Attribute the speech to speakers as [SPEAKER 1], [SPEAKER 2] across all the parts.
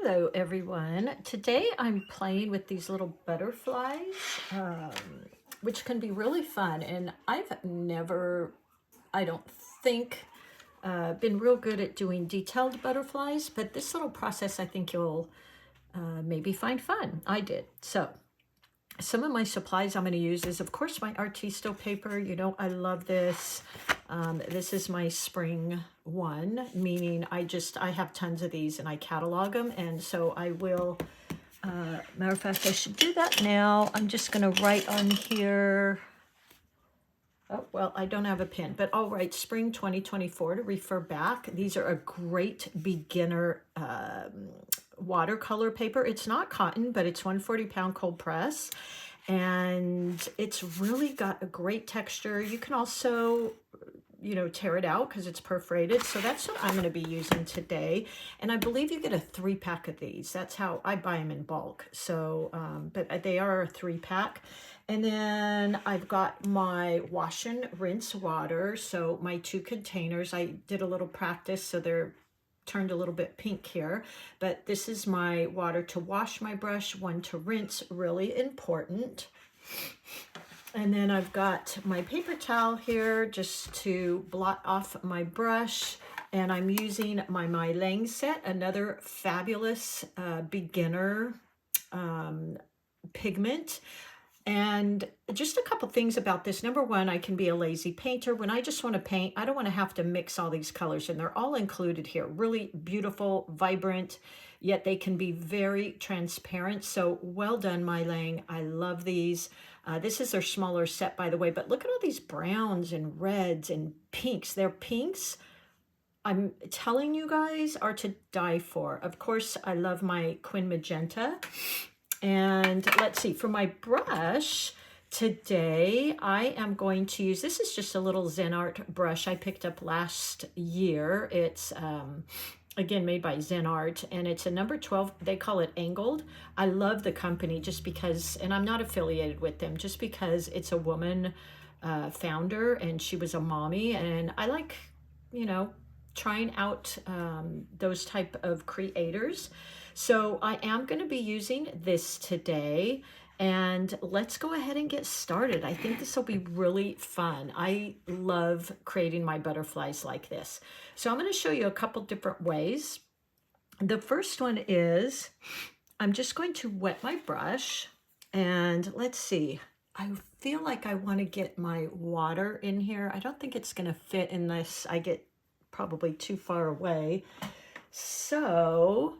[SPEAKER 1] Hello everyone. Today I'm playing with these little butterflies, which can be really fun. And I've never, I don't think, been real good at doing detailed butterflies, but this little process I think you'll maybe find fun. I did. So some of my supplies I'm going to use is, of course, my Artisto paper. You know, I love this. This is my spring one, meaning I have tons of these and I catalog them. And so I will, matter of fact, I should do that now. I'm just going to write on here. Oh, well, I don't have a pen, but I'll write spring 2024 to refer back. These are a great beginner watercolor paper. It's not cotton, but it's 140-pound cold press. And it's really got a great texture. You can also, you know, tear it out because it's perforated. So that's what I'm going to be using today. And I believe you get a 3-pack of these. That's how I buy them in bulk. So, but they are a 3-pack. And then I've got my wash and rinse water. So my 2 containers, I did a little practice, so they're turned a little bit pink here, but this is my water to wash my brush, 1 to rinse, really important. And then I've got my paper towel here just to blot off my brush. And I'm using my Lang set, another fabulous beginner pigment. And just a couple things about this. Number one, I can be a lazy painter. When I just want to paint, I don't want to have to mix all these colors, and they're all included here. Really beautiful, vibrant, yet they can be very transparent. So well done, my Lang. I love these. This is their smaller set, by the way, but look at all these browns and reds and pinks. Their pinks, I'm telling you guys, are to die for. Of course, I love my Quin Magenta. And let's see, for my brush today, I am going to use, this is just a little Zen Art brush I picked up last year. It's, again, made by Zen Art, and it's a number 12. They call it Angled. I love the company just because, and I'm not affiliated with them, just because it's a woman founder, and she was a mommy, and I like, you know, trying out those type of creators. So I am going to be using this today, and let's go ahead and get started. I think this will be really fun. I love creating my butterflies like this. So I'm going to show you a couple different ways. The first one is I'm just going to wet my brush, and let's see. I feel like I want to get my water in here. I don't think it's going to fit unless I get probably too far away. So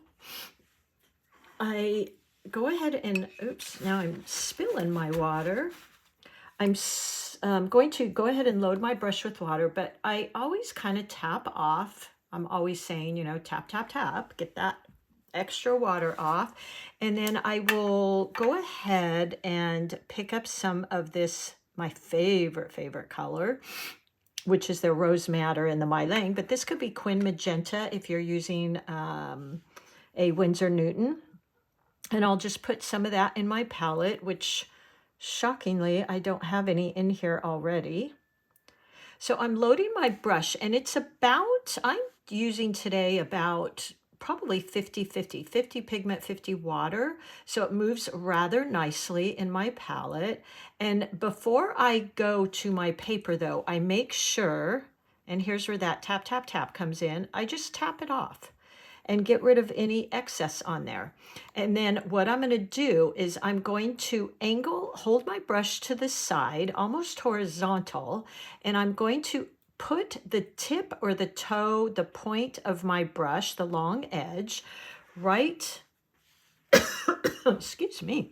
[SPEAKER 1] I go ahead and, oops, now I'm spilling my water. I'm going to go ahead and load my brush with water, but I always kind of tap off. I'm always saying, you know, tap, tap, tap, get that extra water off. And then I will go ahead and pick up some of this, my favorite color, which is the Rose Madder and the Lang, but this could be Quin Magenta if you're using a Winsor Newton. And I'll just put some of that in my palette, which shockingly, I don't have any in here already. So I'm loading my brush, and it's about, I'm using today about probably 50-50, 50 pigment, 50 water. So it moves rather nicely in my palette. And before I go to my paper though, I make sure, and here's where that tap, tap, tap comes in, I just tap it off and get rid of any excess on there. And then what I'm going to do is I'm going to hold my brush to the side, almost horizontal, and I'm going to put the tip or the toe, the point of my brush, the long edge, right, excuse me,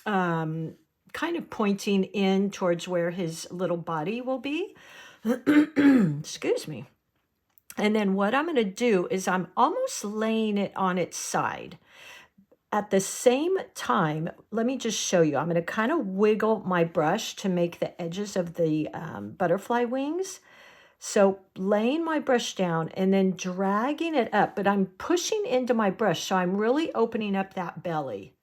[SPEAKER 1] kind of pointing in towards where his little body will be. Excuse me. And then what I'm going to do is I'm almost laying it on its side. At the same time, let me just show you. I'm going to kind of wiggle my brush to make the edges of the butterfly wings. So laying my brush down and then dragging it up, but I'm pushing into my brush, so I'm really opening up that belly.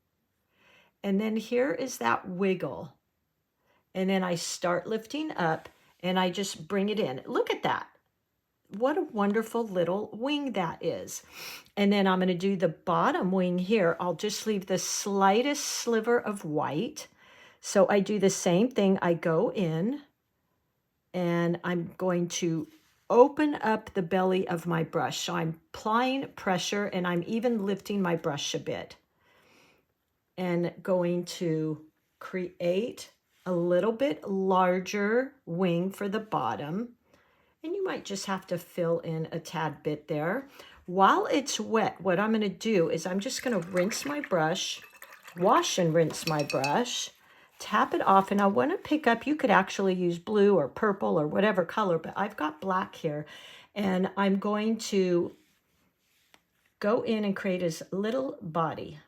[SPEAKER 1] And then here is that wiggle. And then I start lifting up, and I just bring it in. Look at that. what a wonderful little wing that is. And then I'm going to do the bottom wing here. I'll just leave the slightest sliver of white. So I do the same thing. I go in and I'm going to open up the belly of my brush. So I'm applying pressure and I'm even lifting my brush a bit and going to create a little bit larger wing for the bottom. And you might just have to fill in a tad bit there. While it's wet, what I'm going to do is I'm just going to rinse my brush, wash and rinse my brush, tap it off, and I want to pick up, you could actually use blue or purple or whatever color, but I've got black here, and I'm going to go in and create his little body,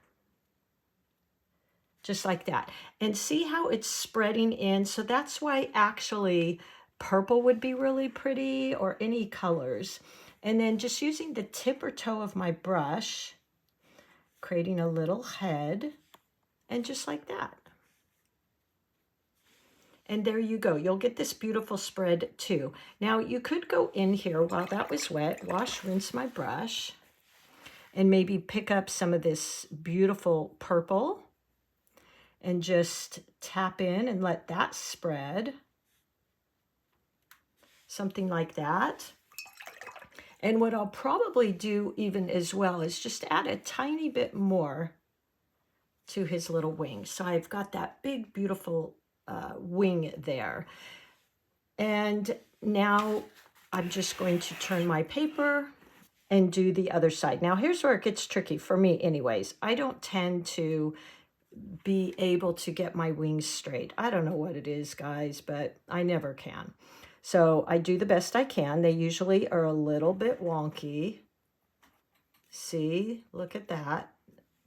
[SPEAKER 1] just like that. And see how it's spreading in? So that's why actually purple would be really pretty, or any colors. And then just using the tip or toe of my brush, creating a little head, and just like that. And there you go. You'll get this beautiful spread too. Now you could go in here while that was wet, wash, rinse my brush, and maybe pick up some of this beautiful purple and just tap in and let that spread. Something like that. And what I'll probably do even as well is just add a tiny bit more to his little wing. So I've got that big, beautiful wing there. And now I'm just going to turn my paper and do the other side. Now here's where it gets tricky for me anyways. I don't tend to be able to get my wings straight. I don't know what it is, guys, but I never can. So I do the best I can. They usually are a little bit wonky. See, look at that.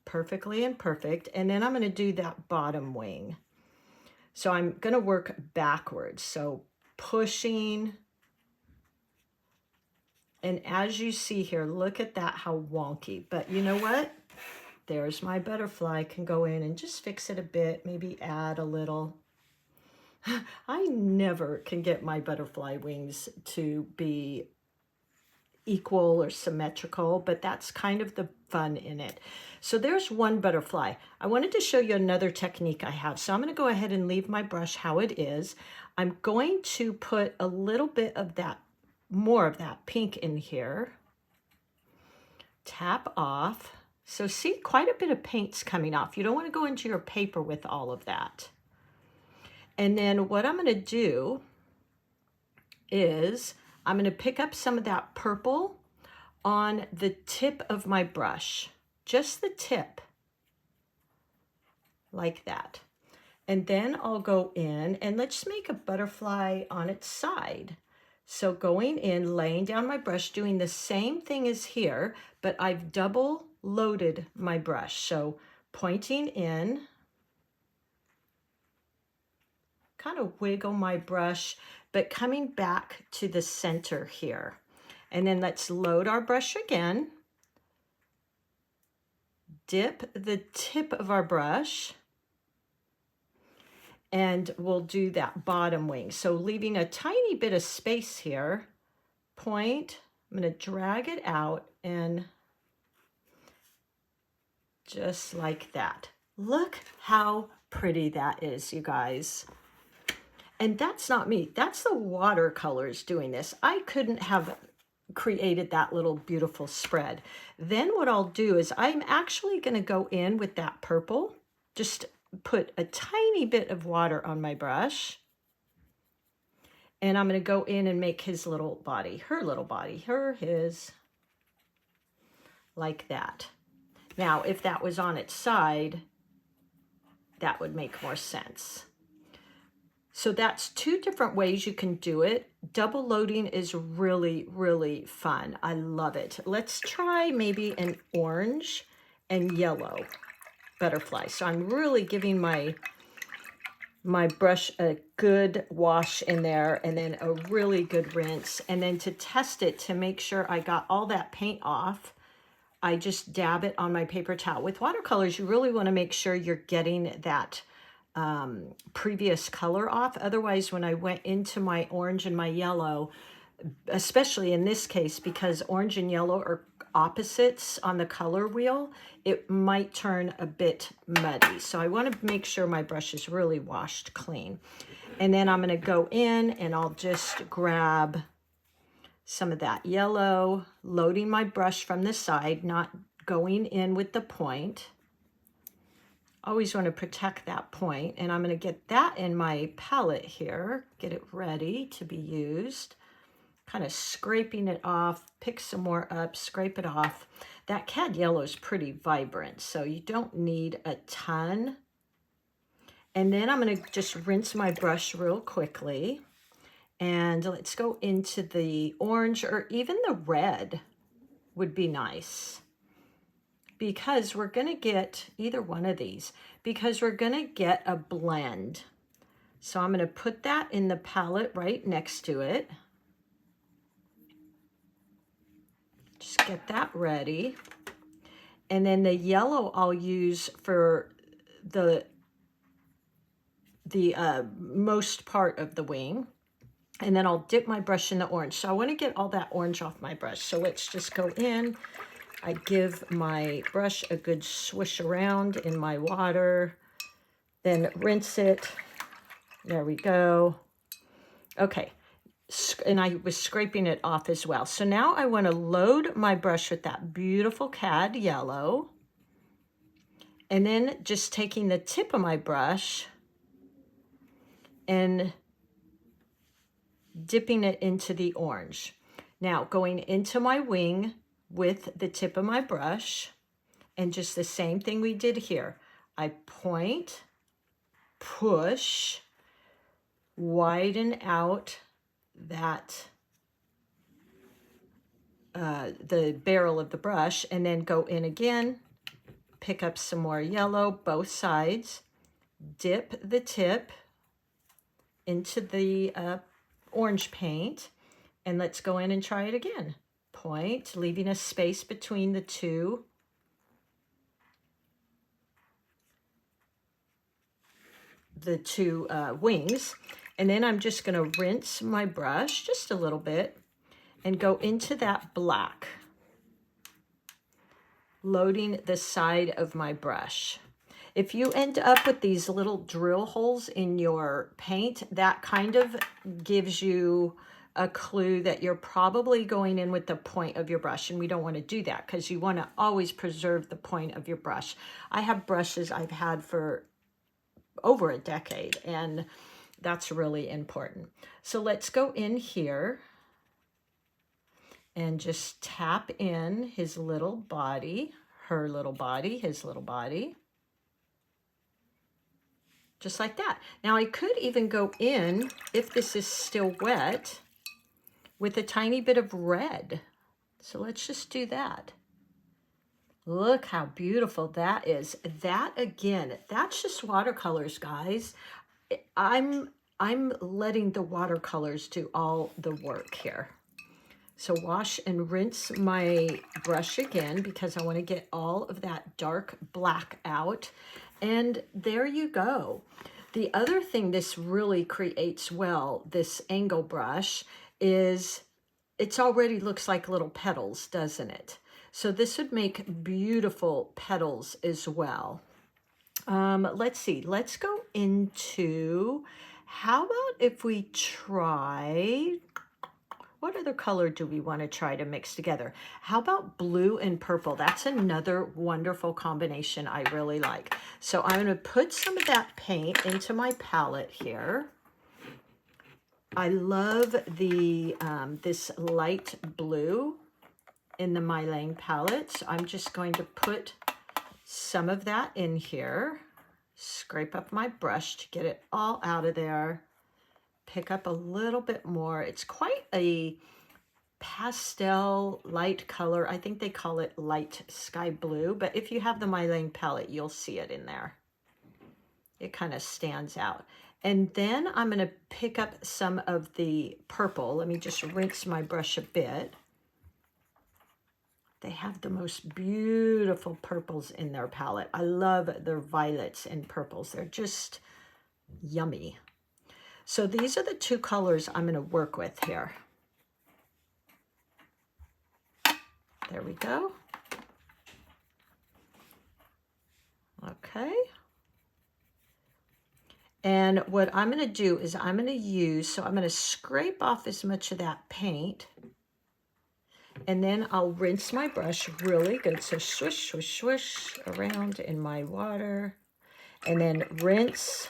[SPEAKER 1] Perfectly imperfect. And then I'm going to do that bottom wing. So I'm going to work backwards. So pushing. And as you see here, look at that, how wonky. But you know what? There's my butterfly. I can go in and just fix it a bit, maybe add a little. I never can get my butterfly wings to be equal or symmetrical, but that's kind of the fun in it. So there's one butterfly. I wanted to show you another technique I have. So I'm going to go ahead and leave my brush how it is. I'm going to put a little bit of that, more of that pink in here. Tap off. So see, quite a bit of paint's coming off. You don't want to go into your paper with all of that. And then what I'm going to do is I'm going to pick up some of that purple on the tip of my brush, just the tip, like that. And then I'll go in and let's make a butterfly on its side. So going in, laying down my brush, doing the same thing as here, but I've double loaded my brush. So pointing in, kind of wiggle my brush, but coming back to the center here. And then let's load our brush again. Dip the tip of our brush. And we'll do that bottom wing. So leaving a tiny bit of space here. Point, I'm going to drag it out and just like that. Look how pretty that is, you guys. And that's not me. That's the watercolors doing this. I couldn't have created that little beautiful spread. Then what I'll do is I'm actually going to go in with that purple. Just put a tiny bit of water on my brush. And I'm going to go in and make his little body, her little body, his, like that. Now, if that was on its side, that would make more sense. So that's two different ways you can do it. Double loading is really, really fun. I love it. Let's try maybe an orange and yellow butterfly. So I'm really giving my brush a good wash in there and then a really good rinse. And then to test it, to make sure I got all that paint off, I just dab it on my paper towel. With watercolors, you really want to make sure you're getting that previous color off. Otherwise, when I went into my orange and my yellow, especially in this case, because orange and yellow are opposites on the color wheel, it might turn a bit muddy. So I want to make sure my brush is really washed clean. And then I'm going to go in and I'll just grab some of that yellow, loading my brush from the side, not going in with the point. Always want to protect that point. And I'm going to get that in my palette here, get it ready to be used. Kind of scraping it off, pick some more up, scrape it off. That cad yellow is pretty vibrant, so you don't need a ton. And then I'm going to just rinse my brush real quickly. And let's go into the orange, or even the red would be nice. Because we're going to get either one of these, because we're going to get a blend. So I'm going to put that in the palette right next to it. Just get that ready. And then the yellow I'll use for the most part of the wing. And then I'll dip my brush in the orange. So I want to get all that orange off my brush. So let's just go in. I give my brush a good swish around in my water, then rinse it. There we go. Okay. And I was scraping it off as well. So now I want to load my brush with that beautiful cad yellow. And then just taking the tip of my brush and dipping it into the orange. Now going into my wing with the tip of my brush, and just the same thing we did here. I point, push, widen out that the barrel of the brush, and then go in again, pick up some more yellow, both sides, dip the tip into the orange paint, and let's go in and try it again. Point, leaving a space between the two. Wings. And then I'm just going to rinse my brush just a little bit and go into that black, loading the side of my brush. If you end up with these little drill holes in your paint, that kind of gives you a clue that you're probably going in with the point of your brush, and we don't want to do that because you want to always preserve the point of your brush. I have brushes I've had for over a decade, and that's really important. So let's go in here and just tap in his little body, her little body, his little body. Just like that. Now I could even go in, if this is still wet, with a tiny bit of red. So let's just do that. Look how beautiful that is. That again, that's just watercolors, guys. I'm letting the watercolors do all the work here. So wash and rinse my brush again because I want to get all of that dark black out. And there you go. The other thing this really creates well, this angle brush, is it already looks like little petals, doesn't it? So this would make beautiful petals as well. Let's see, let's go into, how about if we try, what other color do we want to try to mix together? How about blue and purple? That's another wonderful combination I really like. So I'm going to put some of that paint into my palette here. I love the this light blue in the Mylang palette. So I'm just going to put some of that in here. Scrape up my brush to get it all out of there. Pick up a little bit more. It's quite a pastel light color. I think they call it light sky blue, but if you have the Mylang palette, you'll see it in there. It kind of stands out. And then I'm going to pick up some of the purple. Let me just rinse my brush a bit. They have the most beautiful purples in their palette. I love their violets and purples. They're just yummy. So these are the two colors I'm going to work with here. There we go. Okay. And what I'm going to do is I'm going to use, so I'm going to scrape off as much of that paint. And then I'll rinse my brush really good. So swish, swish, swish around in my water. And then rinse.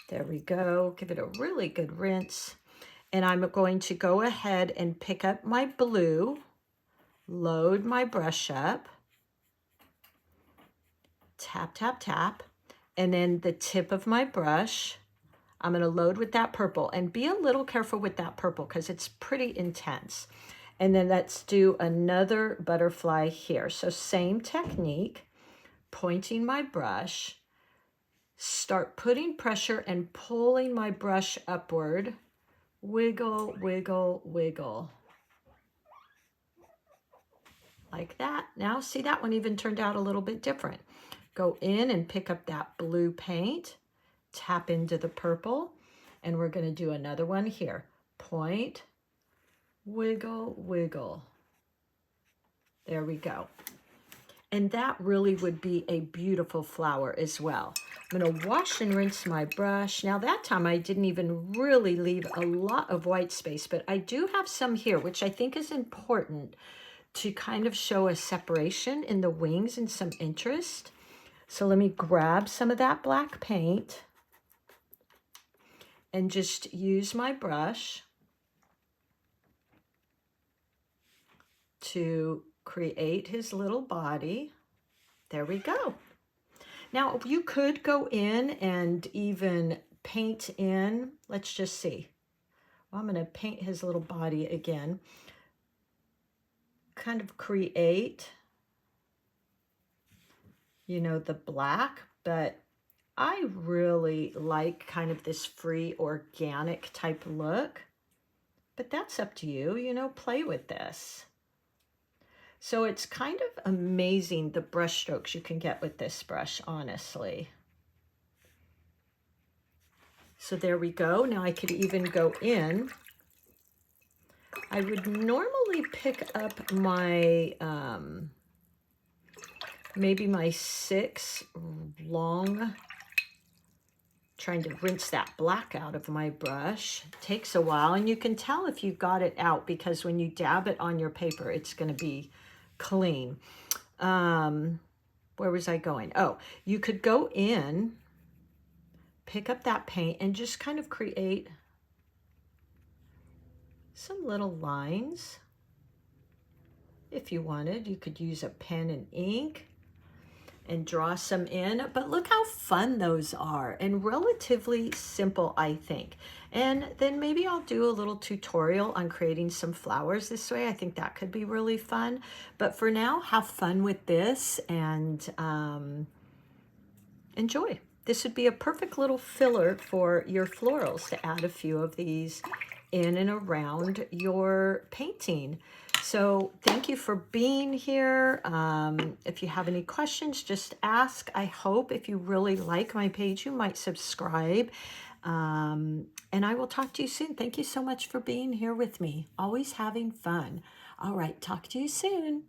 [SPEAKER 1] There we go. Give it a really good rinse. And I'm going to go ahead and pick up my blue, load my brush up, tap, tap, tap. And then the tip of my brush, I'm going to load with that purple. And be a little careful with that purple because it's pretty intense. And then let's do another butterfly here. So same technique, pointing my brush, start putting pressure and pulling my brush upward. Wiggle, wiggle, wiggle. Like that. Now see, that one even turned out a little bit different. Go in and pick up that blue paint, tap into the purple, and we're going to do another one here. Point, wiggle, wiggle. There we go. And that really would be a beautiful flower as well. I'm going to wash and rinse my brush. Now that time I didn't even really leave a lot of white space, but I do have some here, which I think is important to kind of show a separation in the wings and some interest. So let me grab some of that black paint and just use my brush to create his little body. There we go. Now you could go in and even paint in, let's just see. Well, I'm going to paint his little body again. Kind of create, you know, the black, but I really like kind of this free organic type look, but that's up to you, you know, play with this. So it's kind of amazing the brush strokes you can get with this brush, honestly. So there we go. Now I could even go in. I would normally pick up my, maybe my 6 long, trying to rinse that black out of my brush. It takes a while, and you can tell if you've got it out because when you dab it on your paper, it's going to be clean. Where was I going? Oh, you could go in, pick up that paint, and just kind of create some little lines. If you wanted, you could use a pen and ink and draw some in, but look how fun those are and relatively simple, I think. And then maybe I'll do a little tutorial on creating some flowers this way. I think that could be really fun. But for now, have fun with this and enjoy. This would be a perfect little filler for your florals to add a few of these in and around your painting. So thank you for being here. If you have any questions, just ask. I hope if you really like my page, you might subscribe. And I will talk to you soon. Thank you so much for being here with me. Always having fun. All right, talk to you soon.